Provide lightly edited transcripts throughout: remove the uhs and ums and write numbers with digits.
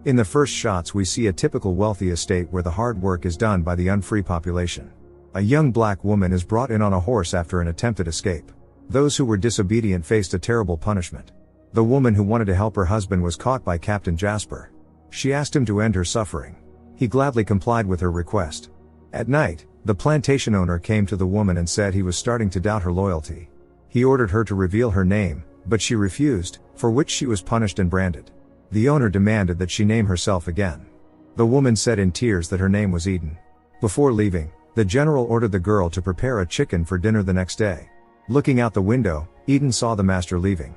In the first shots we see a typical wealthy estate where the hard work is done by the unfree population. A young black woman is brought in on a horse after an attempted escape. Those who were disobedient faced a terrible punishment. The woman who wanted to help her husband was caught by Captain Jasper. She asked him to end her suffering. He gladly complied with her request. At night, the plantation owner came to the woman and said he was starting to doubt her loyalty. He ordered her to reveal her name, but she refused, for which she was punished and branded. The owner demanded that she name herself again. The woman said in tears that her name was Eden. Before leaving, the general ordered the girl to prepare a chicken for dinner the next day. Looking out the window, Eden saw the master leaving.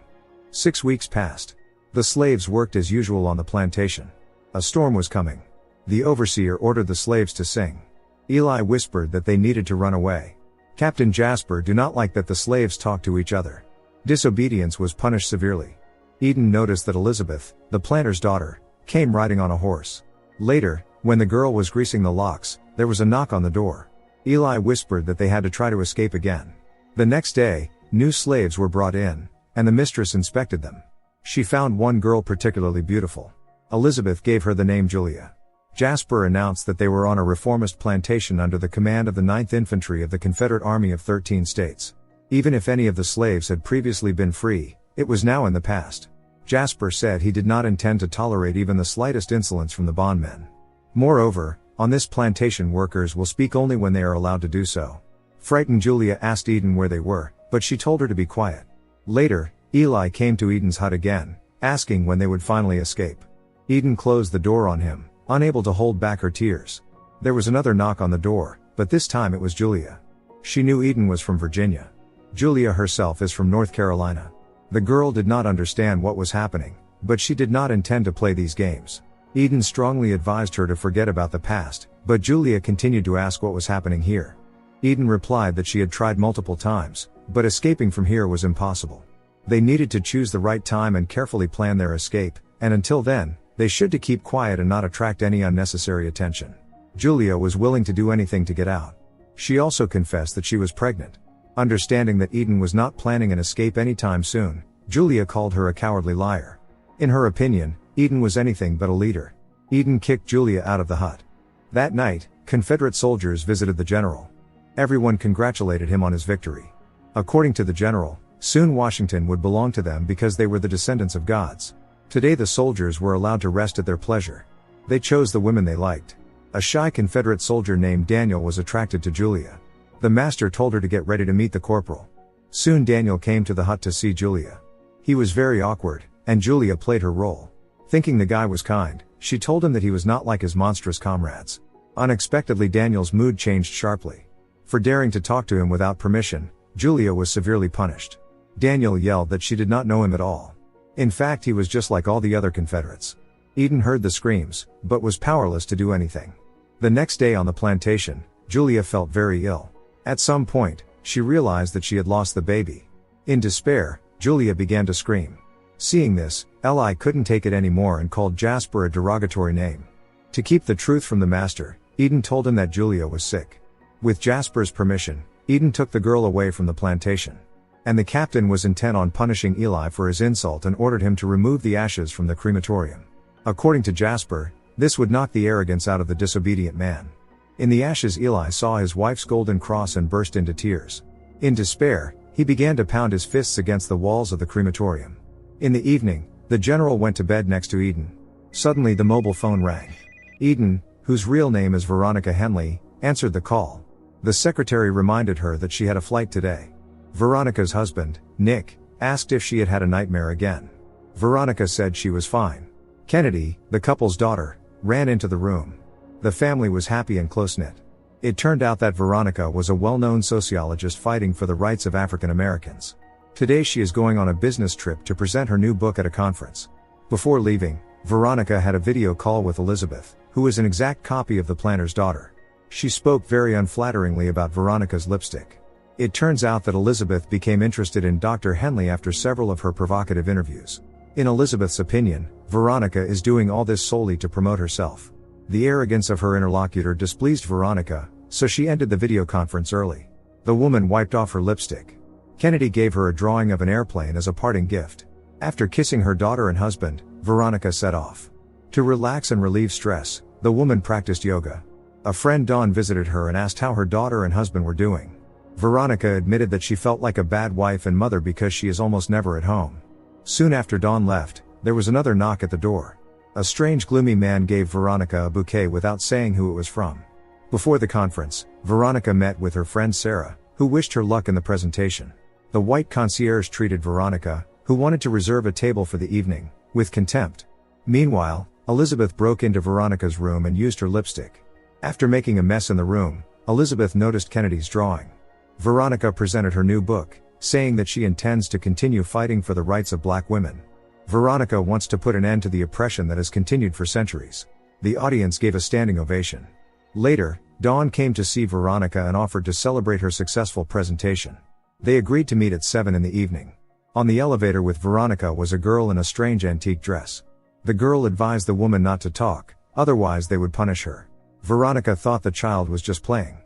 6 weeks passed. The slaves worked as usual on the plantation. A storm was coming. The overseer ordered the slaves to sing. Eli whispered that they needed to run away. Captain Jasper did not like that the slaves talked to each other. Disobedience was punished severely. Eden noticed that Elizabeth, the planter's daughter, came riding on a horse. Later, when the girl was greasing the locks, there was a knock on the door. Eli whispered that they had to try to escape again. The next day, new slaves were brought in, and the mistress inspected them. She found one girl particularly beautiful. Elizabeth gave her the name Julia. Jasper announced that they were on a reformist plantation under the command of the 9th Infantry of the Confederate Army of 13 states. Even if any of the slaves had previously been free, it was now in the past. Jasper said he did not intend to tolerate even the slightest insolence from the bondmen. Moreover, on this plantation workers will speak only when they are allowed to do so. Frightened Julia asked Eden where they were, but she told her to be quiet. Later, Eli came to Eden's hut again, asking when they would finally escape. Eden closed the door on him, unable to hold back her tears. There was another knock on the door, but this time it was Julia. She knew Eden was from Virginia. Julia herself is from North Carolina. The girl did not understand what was happening, but she did not intend to play these games. Eden strongly advised her to forget about the past, but Julia continued to ask what was happening here. Eden replied that she had tried multiple times, but escaping from here was impossible. They needed to choose the right time and carefully plan their escape, and until then, they should to keep quiet and not attract any unnecessary attention. Julia was willing to do anything to get out. She also confessed that she was pregnant. Understanding that Eden was not planning an escape anytime soon, Julia called her a cowardly liar. In her opinion, Eden was anything but a leader. Eden kicked Julia out of the hut. That night, Confederate soldiers visited the general. Everyone congratulated him on his victory. According to the general, soon Washington would belong to them because they were the descendants of gods. Today the soldiers were allowed to rest at their pleasure. They chose the women they liked. A shy Confederate soldier named Daniel was attracted to Julia. The master told her to get ready to meet the corporal. Soon Daniel came to the hut to see Julia. He was very awkward, and Julia played her role. Thinking the guy was kind, she told him that he was not like his monstrous comrades. Unexpectedly Daniel's mood changed sharply. For daring to talk to him without permission, Julia was severely punished. Daniel yelled that she did not know him at all. In fact, he was just like all the other Confederates. Eden heard the screams, but was powerless to do anything. The next day on the plantation, Julia felt very ill. At some point, she realized that she had lost the baby. In despair, Julia began to scream. Seeing this, Eli couldn't take it anymore and called Jasper a derogatory name. To keep the truth from the master, Eden told him that Julia was sick. With Jasper's permission, Eden took the girl away from the plantation. And the captain was intent on punishing Eli for his insult and ordered him to remove the ashes from the crematorium. According to Jasper, this would knock the arrogance out of the disobedient man. In the ashes Eli saw his wife's golden cross and burst into tears. In despair, he began to pound his fists against the walls of the crematorium. In the evening, the general went to bed next to Eden. Suddenly the mobile phone rang. Eden, whose real name is Veronica Henley, answered the call. The secretary reminded her that she had a flight today. Veronica's husband, Nick, asked if she had had a nightmare again. Veronica said she was fine. Kennedy, the couple's daughter, ran into the room. The family was happy and close-knit. It turned out that Veronica was a well-known sociologist fighting for the rights of African Americans. Today she is going on a business trip to present her new book at a conference. Before leaving, Veronica had a video call with Elizabeth, who is an exact copy of the planter's daughter. She spoke very unflatteringly about Veronica's lipstick. It turns out that Elizabeth became interested in Dr. Henley after several of her provocative interviews. In Elizabeth's opinion, Veronica is doing all this solely to promote herself. The arrogance of her interlocutor displeased Veronica, so she ended the video conference early. The woman wiped off her lipstick. Kennedy gave her a drawing of an airplane as a parting gift. After kissing her daughter and husband, Veronica set off. To relax and relieve stress, the woman practiced yoga. A friend Dawn visited her and asked how her daughter and husband were doing. Veronica admitted that she felt like a bad wife and mother because she is almost never at home. Soon after Dawn left, there was another knock at the door. A strange gloomy man gave Veronica a bouquet without saying who it was from. Before the conference, Veronica met with her friend Sarah, who wished her luck in the presentation. The white concierge treated Veronica, who wanted to reserve a table for the evening, with contempt. Meanwhile, Elizabeth broke into Veronica's room and used her lipstick. After making a mess in the room, Elizabeth noticed Kennedy's drawing. Veronica presented her new book, saying that she intends to continue fighting for the rights of black women. Veronica wants to put an end to the oppression that has continued for centuries. The audience gave a standing ovation. Later, Dawn came to see Veronica and offered to celebrate her successful presentation. They agreed to meet at 7 in the evening. On the elevator with Veronica was a girl in a strange antique dress. The girl advised the woman not to talk, otherwise they would punish her. Veronica thought the child was just playing.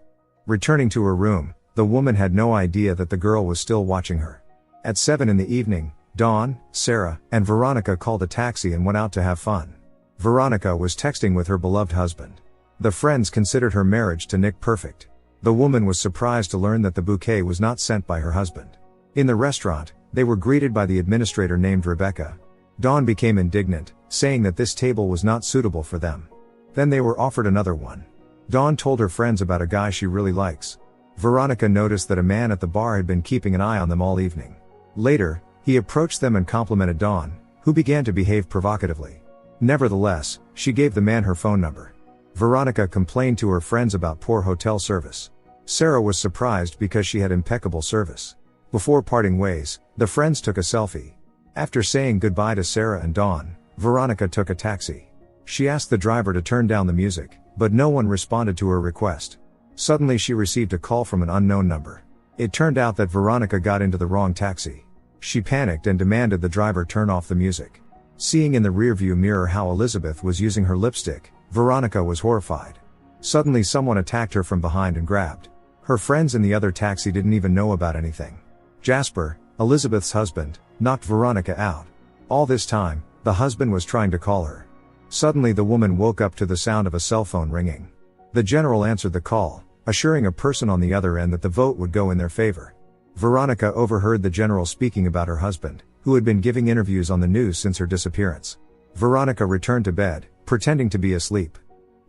Returning to her room, the woman had no idea that the girl was still watching her. At 7 in the evening, Dawn, Sarah, and Veronica called a taxi and went out to have fun. Veronica was texting with her beloved husband. The friends considered her marriage to Nick perfect. The woman was surprised to learn that the bouquet was not sent by her husband. In the restaurant, they were greeted by the administrator named Rebecca. Dawn became indignant, saying that this table was not suitable for them. Then they were offered another one. Dawn told her friends about a guy she really likes. Veronica noticed that a man at the bar had been keeping an eye on them all evening. Later, he approached them and complimented Dawn, who began to behave provocatively. Nevertheless, she gave the man her phone number. Veronica complained to her friends about poor hotel service. Sarah was surprised because she had impeccable service. Before parting ways, the friends took a selfie. After saying goodbye to Sarah and Dawn, Veronica took a taxi. She asked the driver to turn down the music, but no one responded to her request. Suddenly she received a call from an unknown number. It turned out that Veronica got into the wrong taxi. She panicked and demanded the driver turn off the music. Seeing in the rearview mirror how Elizabeth was using her lipstick, Veronica was horrified. Suddenly someone attacked her from behind and grabbed. Her friends in the other taxi didn't even know about anything. Jasper, Elizabeth's husband, knocked Veronica out. All this time, the husband was trying to call her. Suddenly the woman woke up to the sound of a cell phone ringing. The general answered the call, assuring a person on the other end that the vote would go in their favor. Veronica overheard the general speaking about her husband, who had been giving interviews on the news since her disappearance. Veronica returned to bed, pretending to be asleep.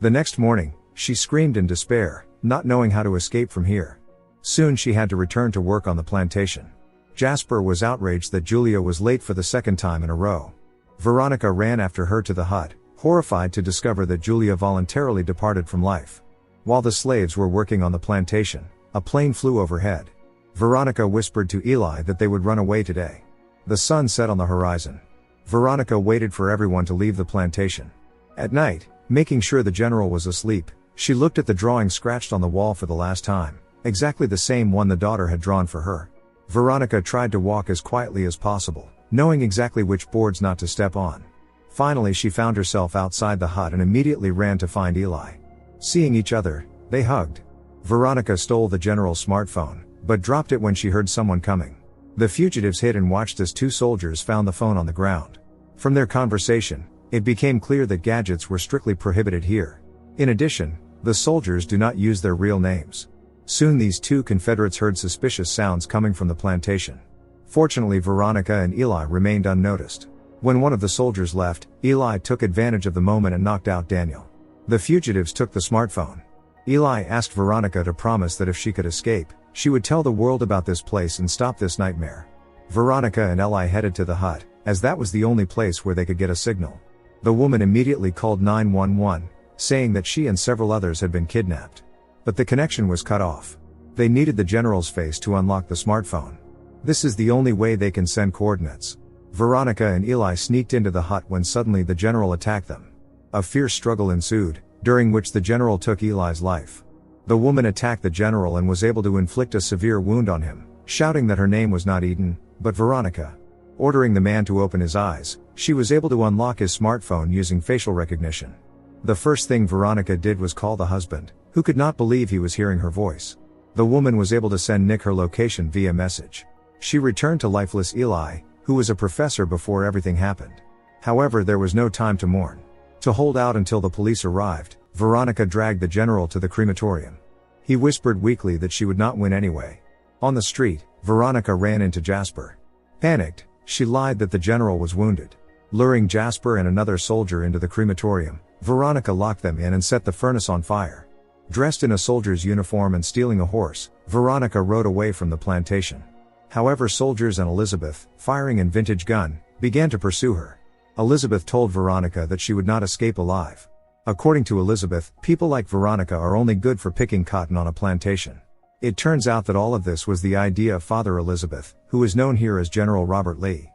The next morning, she screamed in despair, not knowing how to escape from here. Soon she had to return to work on the plantation. Jasper was outraged that Julia was late for the second time in a row. Veronica ran after her to the hut, horrified to discover that Julia voluntarily departed from life. While the slaves were working on the plantation, a plane flew overhead. Veronica whispered to Eli that they would run away today. The sun set on the horizon. Veronica waited for everyone to leave the plantation. At night, making sure the general was asleep, she looked at the drawing scratched on the wall for the last time, exactly the same one the daughter had drawn for her. Veronica tried to walk as quietly as possible, knowing exactly which boards not to step on. Finally she found herself outside the hut and immediately ran to find Eli. Seeing each other, they hugged. Veronica stole the general's smartphone, but dropped it when she heard someone coming. The fugitives hid and watched as two soldiers found the phone on the ground. From their conversation, it became clear that gadgets were strictly prohibited here. In addition, the soldiers do not use their real names. Soon these two Confederates heard suspicious sounds coming from the plantation. Fortunately Veronica and Eli remained unnoticed. When one of the soldiers left, Eli took advantage of the moment and knocked out Daniel. The fugitives took the smartphone. Eli asked Veronica to promise that if she could escape, she would tell the world about this place and stop this nightmare. Veronica and Eli headed to the hut, as that was the only place where they could get a signal. The woman immediately called 911, saying that she and several others had been kidnapped. But the connection was cut off. They needed the general's face to unlock the smartphone. This is the only way they can send coordinates. Veronica and Eli sneaked into the hut when suddenly the general attacked them. A fierce struggle ensued, during which the general took Eli's life. The woman attacked the general and was able to inflict a severe wound on him, shouting that her name was not Eden, but Veronica. Ordering the man to open his eyes, she was able to unlock his smartphone using facial recognition. The first thing Veronica did was call the husband, who could not believe he was hearing her voice. The woman was able to send Nick her location via message. She returned to lifeless Eli, who was a professor before everything happened. However, there was no time to mourn. To hold out until the police arrived, Veronica dragged the general to the crematorium. He whispered weakly that she would not win anyway. On the street, Veronica ran into Jasper. Panicked, she lied that the general was wounded. Luring Jasper and another soldier into the crematorium, Veronica locked them in and set the furnace on fire. Dressed in a soldier's uniform and stealing a horse, Veronica rode away from the plantation. However, soldiers and Elizabeth, firing a vintage gun, began to pursue her. Elizabeth told Veronica that she would not escape alive. According to Elizabeth, people like Veronica are only good for picking cotton on a plantation. It turns out that all of this was the idea of Father Elizabeth, who is known here as General Robert Lee.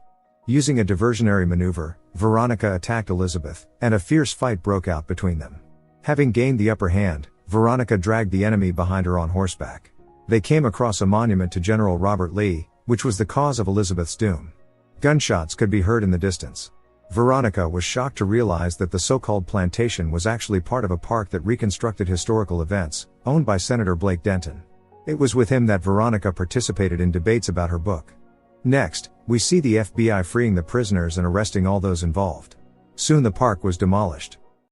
Using a diversionary maneuver, Veronica attacked Elizabeth, and a fierce fight broke out between them. Having gained the upper hand, Veronica dragged the enemy behind her on horseback. They came across a monument to General Robert Lee, which was the cause of Elizabeth's doom. Gunshots could be heard in the distance. Veronica was shocked to realize that the so-called plantation was actually part of a park that reconstructed historical events, owned by Senator Blake Denton. It was with him that Veronica participated in debates about her book. Next, we see the FBI freeing the prisoners and arresting all those involved. Soon the park was demolished.